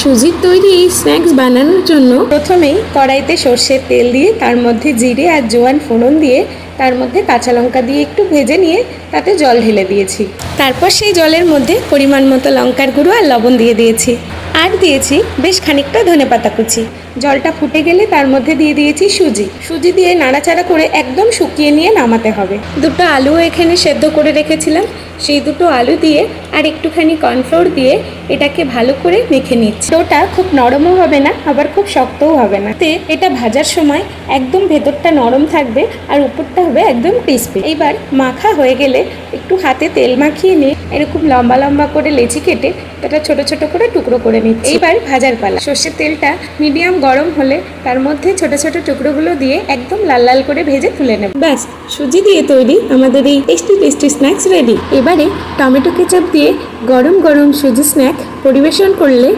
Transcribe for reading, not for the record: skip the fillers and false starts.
সুজির তৈরি এই স্ন্যাক্স বানানোর জন্য প্রথমেই কড়াইতে সর্ষের তেল দিয়ে তার মধ্যে জিরে আর জোয়ান ফোড়ন দিয়ে তার মধ্যে কাঁচা লঙ্কা দিয়ে একটু ভেজে নিয়ে তাতে জল ঢেলে দিয়েছি। তারপর সেই জলের মধ্যে পরিমাণ মতো লঙ্কার গুঁড়ো আর লবণ দিয়ে দিয়েছি, আর দিয়েছি বেশ খানিকটা ধনেপাতা কুচি। জলটা ফুটে গেলে তার মধ্যে দিয়ে দিয়েছি সুজি দিয়ে নাড়াচাড়া করে একদম শুকিয়ে নিয়ে নামাতে হবে। দুটো আলু এখানে সেদ্ধ করে রেখেছিলাম, সেই দুটো আলু দিয়ে আর একটুখানি কর্নফ্লোর দিয়ে এটাকে ভালো করে মেখে নিচ্ছি। ওটা খুব নরমও হবে না আবার খুব শক্তও হবে না, তে এটা ভাজার সময় একদম ভেতরটা নরম থাকবে আর উপরটা হবে একদম ক্রিস্পি। এইবার মাখা হয়ে গেলে একটু হাতে তেল মাখিয়ে নিয়ে এরকম লম্বা লম্বা করে লেচি কেটে এটা ছোট ছোট করে টুকরো করে নিচ্ছি। এইবার ভাজার পালা। সর্ষের তেলটা মিডিয়াম গরম হলে তার মধ্যে ছোট ছোট টুকরোগুলো দিয়ে একদম লাল লাল করে ভেজে তুলে নেব। ব্যাস, সুজি দিয়ে তৈরি আমাদের এই টেস্টি স্ন্যাক্স রেডি। এবারে টমেটো কেচাপ দিয়ে গরম গরম সুজি স্ন্যাক পরিবেশন করলে